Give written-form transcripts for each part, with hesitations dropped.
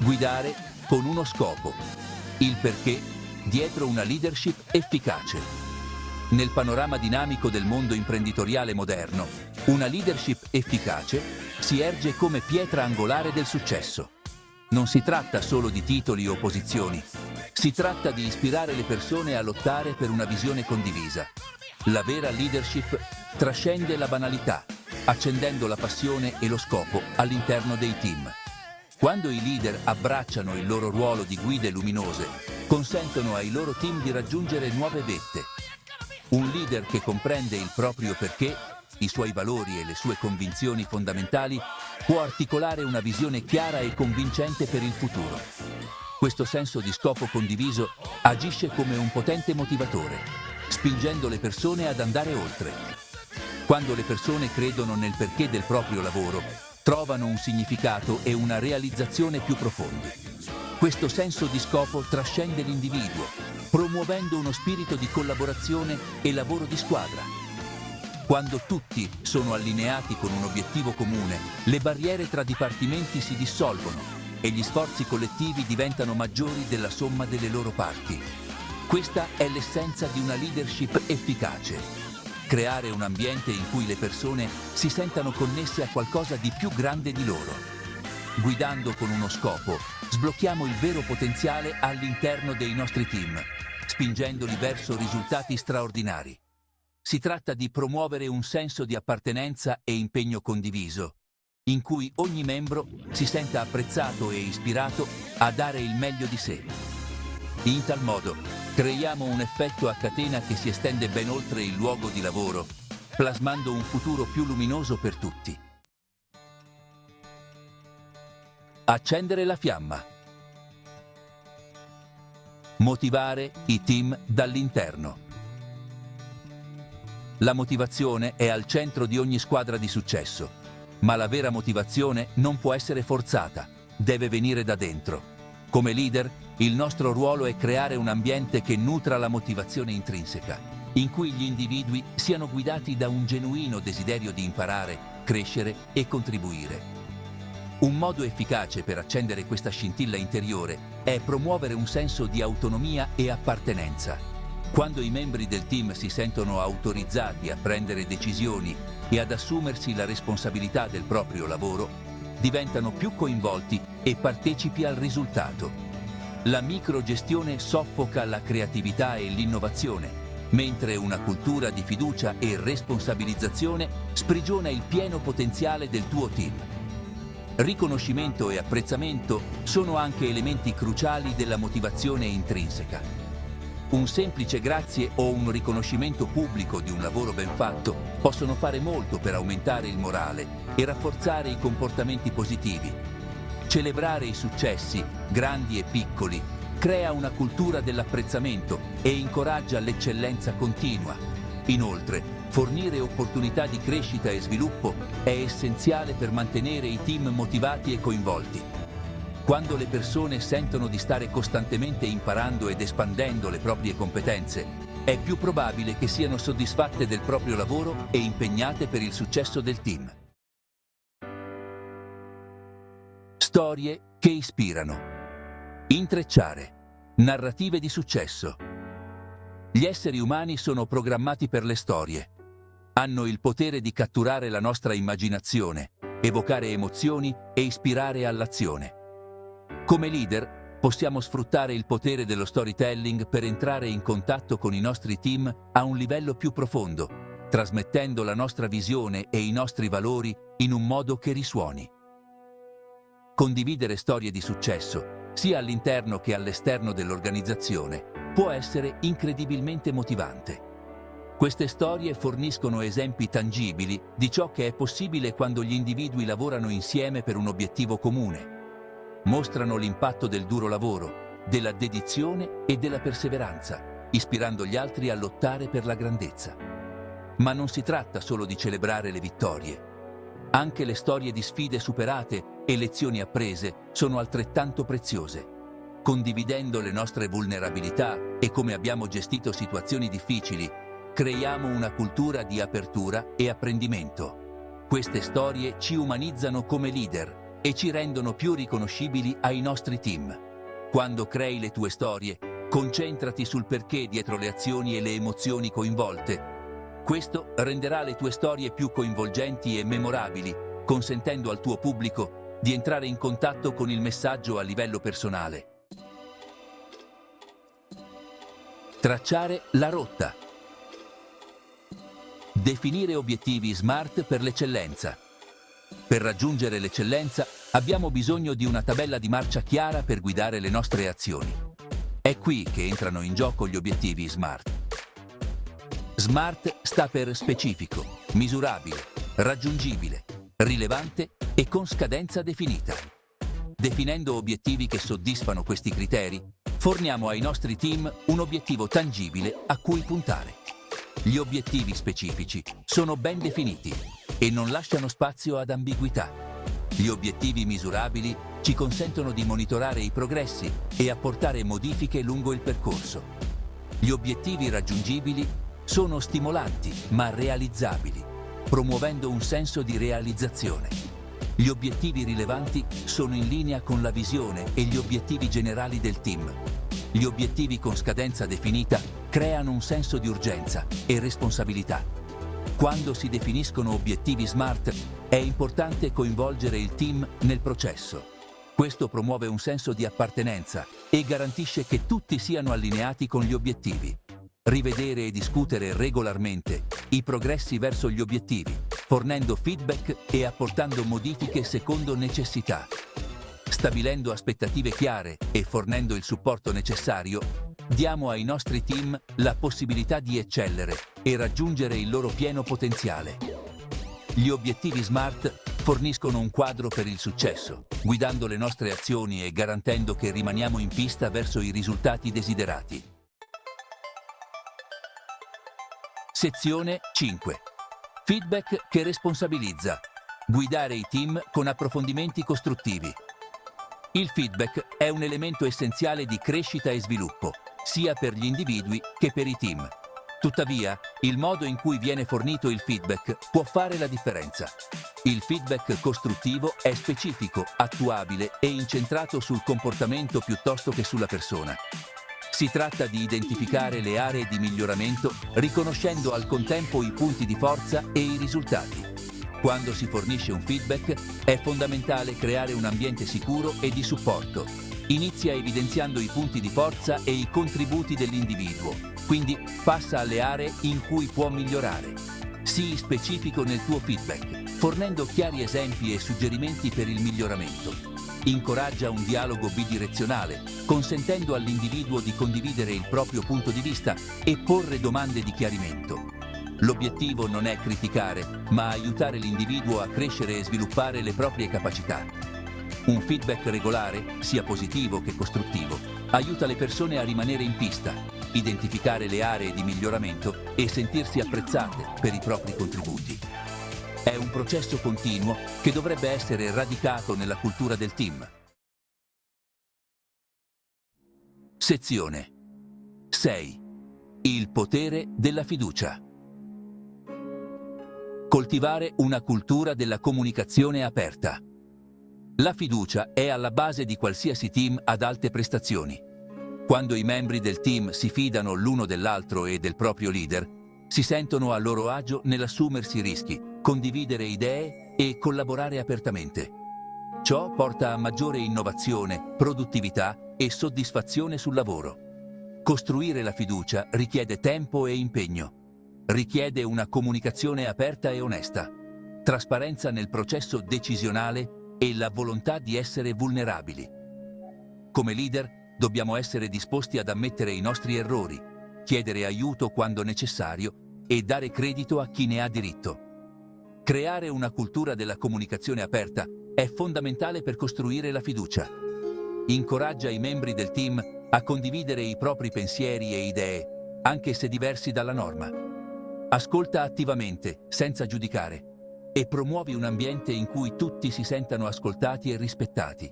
Guidare con uno scopo. Il perché dietro una leadership efficace. Nel panorama dinamico del mondo imprenditoriale moderno, una leadership efficace si erge come pietra angolare del successo. Non si tratta solo di titoli o posizioni, si tratta di ispirare le persone a lottare per una visione condivisa. La vera leadership trascende la banalità, accendendo la passione e lo scopo all'interno dei team. Quando i leader abbracciano il loro ruolo di guide luminose, consentono ai loro team di raggiungere nuove vette. Un leader che comprende il proprio perché, i suoi valori e le sue convinzioni fondamentali, può articolare una visione chiara e convincente per il futuro. Questo senso di scopo condiviso agisce come un potente motivatore, spingendo le persone ad andare oltre. Quando le persone credono nel perché del proprio lavoro, trovano un significato e una realizzazione più profondi. Questo senso di scopo trascende l'individuo, promuovendo uno spirito di collaborazione e lavoro di squadra. Quando tutti sono allineati con un obiettivo comune, le barriere tra dipartimenti si dissolvono e gli sforzi collettivi diventano maggiori della somma delle loro parti. Questa è l'essenza di una leadership efficace. Creare un ambiente in cui le persone si sentano connesse a qualcosa di più grande di loro. Guidando con uno scopo, sblocchiamo il vero potenziale all'interno dei nostri team, spingendoli verso risultati straordinari. Si tratta di promuovere un senso di appartenenza e impegno condiviso, in cui ogni membro si senta apprezzato e ispirato a dare il meglio di sé. In tal modo, creiamo un effetto a catena che si estende ben oltre il luogo di lavoro, plasmando un futuro più luminoso per tutti. Accendere la fiamma. Motivare i team dall'interno. La motivazione è al centro di ogni squadra di successo, ma la vera motivazione non può essere forzata, deve venire da dentro. Come leader, il nostro ruolo è creare un ambiente che nutra la motivazione intrinseca, in cui gli individui siano guidati da un genuino desiderio di imparare, crescere e contribuire. Un modo efficace per accendere questa scintilla interiore è promuovere un senso di autonomia e appartenenza. Quando i membri del team si sentono autorizzati a prendere decisioni e ad assumersi la responsabilità del proprio lavoro, diventano più coinvolti e partecipi al risultato. La microgestione soffoca la creatività e l'innovazione, mentre una cultura di fiducia e responsabilizzazione sprigiona il pieno potenziale del tuo team. Riconoscimento e apprezzamento sono anche elementi cruciali della motivazione intrinseca. Un semplice grazie o un riconoscimento pubblico di un lavoro ben fatto possono fare molto per aumentare il morale e rafforzare i comportamenti positivi. Celebrare i successi, grandi e piccoli, crea una cultura dell'apprezzamento e incoraggia l'eccellenza continua. Inoltre, fornire opportunità di crescita e sviluppo è essenziale per mantenere i team motivati e coinvolti. Quando le persone sentono di stare costantemente imparando ed espandendo le proprie competenze, è più probabile che siano soddisfatte del proprio lavoro e impegnate per il successo del team. Storie che ispirano. Intrecciare. Narrative di successo. Gli esseri umani sono programmati per le storie. Hanno il potere di catturare la nostra immaginazione, evocare emozioni e ispirare all'azione. Come leader, possiamo sfruttare il potere dello storytelling per entrare in contatto con i nostri team a un livello più profondo, trasmettendo la nostra visione e i nostri valori in un modo che risuoni. Condividere storie di successo, sia all'interno che all'esterno dell'organizzazione, può essere incredibilmente motivante. Queste storie forniscono esempi tangibili di ciò che è possibile quando gli individui lavorano insieme per un obiettivo comune. Mostrano l'impatto del duro lavoro, della dedizione e della perseveranza, ispirando gli altri a lottare per la grandezza. Ma non si tratta solo di celebrare le vittorie. Anche le storie di sfide superate e lezioni apprese sono altrettanto preziose. Condividendo le nostre vulnerabilità e come abbiamo gestito situazioni difficili, creiamo una cultura di apertura e apprendimento. Queste storie ci umanizzano come leader, e ci rendono più riconoscibili ai nostri team. Quando crei le tue storie, concentrati sul perché dietro le azioni e le emozioni coinvolte. Questo renderà le tue storie più coinvolgenti e memorabili, consentendo al tuo pubblico di entrare in contatto con il messaggio a livello personale. Tracciare la rotta. Definire obiettivi SMART per l'eccellenza. Per raggiungere l'eccellenza abbiamo bisogno di una tabella di marcia chiara per guidare le nostre azioni. È qui che entrano in gioco gli obiettivi SMART. SMART sta per specifico, misurabile, raggiungibile, rilevante e con scadenza definita. Definendo obiettivi che soddisfano questi criteri, forniamo ai nostri team un obiettivo tangibile a cui puntare. Gli obiettivi specifici sono ben definiti e non lasciano spazio ad ambiguità. Gli obiettivi misurabili ci consentono di monitorare i progressi e apportare modifiche lungo il percorso. Gli obiettivi raggiungibili sono stimolanti ma realizzabili, promuovendo un senso di realizzazione. Gli obiettivi rilevanti sono in linea con la visione e gli obiettivi generali del team. Gli obiettivi con scadenza definita creano un senso di urgenza e responsabilità. Quando si definiscono obiettivi SMART, è importante coinvolgere il team nel processo. Questo promuove un senso di appartenenza e garantisce che tutti siano allineati con gli obiettivi. Rivedere e discutere regolarmente i progressi verso gli obiettivi, fornendo feedback e apportando modifiche secondo necessità. Stabilendo aspettative chiare e fornendo il supporto necessario, diamo ai nostri team la possibilità di eccellere e raggiungere il loro pieno potenziale. Gli obiettivi SMART forniscono un quadro per il successo, guidando le nostre azioni e garantendo che rimaniamo in pista verso i risultati desiderati. Sezione 5. Feedback che responsabilizza. Guidare i team con approfondimenti costruttivi. Il feedback è un elemento essenziale di crescita e sviluppo, sia per gli individui che per i team. Tuttavia, il modo in cui viene fornito il feedback può fare la differenza. Il feedback costruttivo è specifico, attuabile e incentrato sul comportamento piuttosto che sulla persona. Si tratta di identificare le aree di miglioramento, riconoscendo al contempo i punti di forza e i risultati. Quando si fornisce un feedback, è fondamentale creare un ambiente sicuro e di supporto. Inizia evidenziando i punti di forza e i contributi dell'individuo, quindi passa alle aree in cui può migliorare. Sii specifico nel tuo feedback, fornendo chiari esempi e suggerimenti per il miglioramento. Incoraggia un dialogo bidirezionale, consentendo all'individuo di condividere il proprio punto di vista e porre domande di chiarimento. L'obiettivo non è criticare, ma aiutare l'individuo a crescere e sviluppare le proprie capacità. Un feedback regolare, sia positivo che costruttivo, aiuta le persone a rimanere in pista, identificare le aree di miglioramento e sentirsi apprezzate per i propri contributi. È un processo continuo che dovrebbe essere radicato nella cultura del team. Sezione 6. Il potere della fiducia. Coltivare una cultura della comunicazione aperta. La fiducia è alla base di qualsiasi team ad alte prestazioni. Quando i membri del team si fidano l'uno dell'altro e del proprio leader, si sentono a loro agio nell'assumersi rischi, condividere idee e collaborare apertamente. Ciò porta a maggiore innovazione, produttività e soddisfazione sul lavoro. Costruire la fiducia richiede tempo e impegno. Richiede una comunicazione aperta e onesta, trasparenza nel processo decisionale e la volontà di essere vulnerabili. Come leader, dobbiamo essere disposti ad ammettere i nostri errori, chiedere aiuto quando necessario e dare credito a chi ne ha diritto. Creare una cultura della comunicazione aperta è fondamentale per costruire la fiducia. Incoraggia i membri del team a condividere i propri pensieri e idee, anche se diversi dalla norma. Ascolta attivamente, senza giudicare, e promuovi un ambiente in cui tutti si sentano ascoltati e rispettati.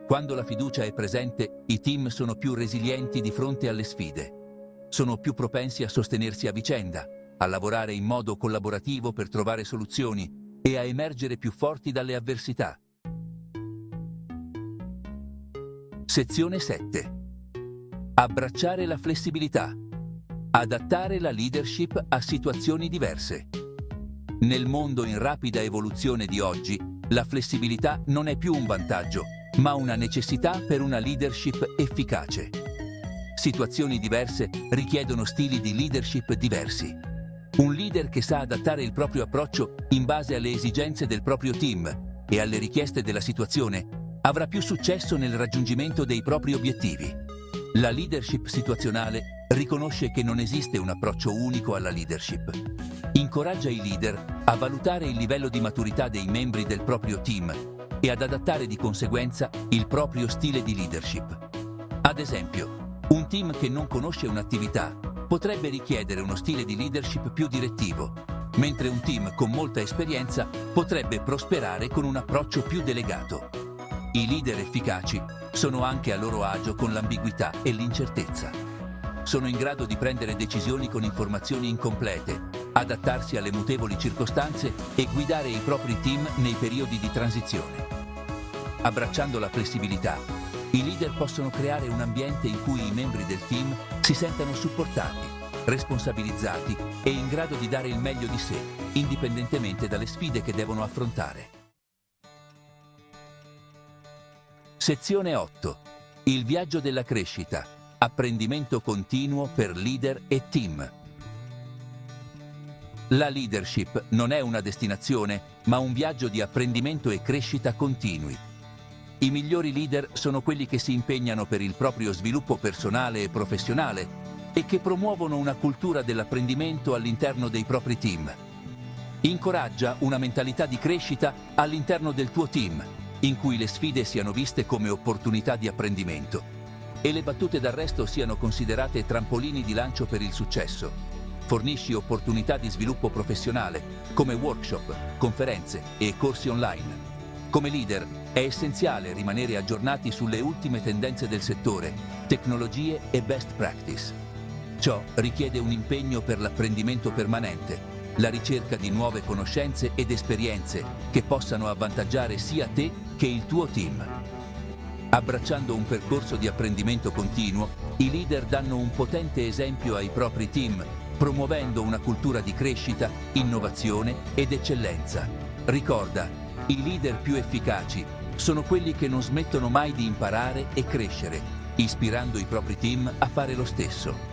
Quando la fiducia è presente, i team sono più resilienti di fronte alle sfide. Sono più propensi a sostenersi a vicenda, a lavorare in modo collaborativo per trovare soluzioni e a emergere più forti dalle avversità. Sezione 7. Abbracciare la flessibilità. Adattare la leadership a situazioni diverse. Nel mondo in rapida evoluzione di oggi, la flessibilità non è più un vantaggio, ma una necessità per una leadership efficace. Situazioni diverse richiedono stili di leadership diversi. Un leader che sa adattare il proprio approccio in base alle esigenze del proprio team e alle richieste della situazione avrà più successo nel raggiungimento dei propri obiettivi. La leadership situazionale riconosce che non esiste un approccio unico alla leadership. Incoraggia i leader a valutare il livello di maturità dei membri del proprio team e ad adattare di conseguenza il proprio stile di leadership. Ad esempio, un team che non conosce un'attività potrebbe richiedere uno stile di leadership più direttivo, mentre un team con molta esperienza potrebbe prosperare con un approccio più delegato. I leader efficaci sono anche a loro agio con l'ambiguità e l'incertezza. Sono in grado di prendere decisioni con informazioni incomplete, adattarsi alle mutevoli circostanze e guidare i propri team nei periodi di transizione. Abbracciando la flessibilità, i leader possono creare un ambiente in cui i membri del team si sentano supportati, responsabilizzati e in grado di dare il meglio di sé, indipendentemente dalle sfide che devono affrontare. Sezione 8. Il viaggio della crescita. Apprendimento continuo per leader e team. La leadership non è una destinazione, ma un viaggio di apprendimento e crescita continui. I migliori leader sono quelli che si impegnano per il proprio sviluppo personale e professionale e che promuovono una cultura dell'apprendimento all'interno dei propri team. Incoraggia una mentalità di crescita all'interno del tuo team, in cui le sfide siano viste come opportunità di apprendimento e le battute d'arresto siano considerate trampolini di lancio per il successo. Fornisci opportunità di sviluppo professionale, come workshop, conferenze e corsi online. Come leader è essenziale rimanere aggiornati sulle ultime tendenze del settore, tecnologie e best practice. Ciò richiede un impegno per l'apprendimento permanente, la ricerca di nuove conoscenze ed esperienze che possano avvantaggiare sia te che il tuo team. Abbracciando un percorso di apprendimento continuo, i leader danno un potente esempio ai propri team, promuovendo una cultura di crescita, innovazione ed eccellenza. Ricorda, i leader più efficaci sono quelli che non smettono mai di imparare e crescere, ispirando i propri team a fare lo stesso.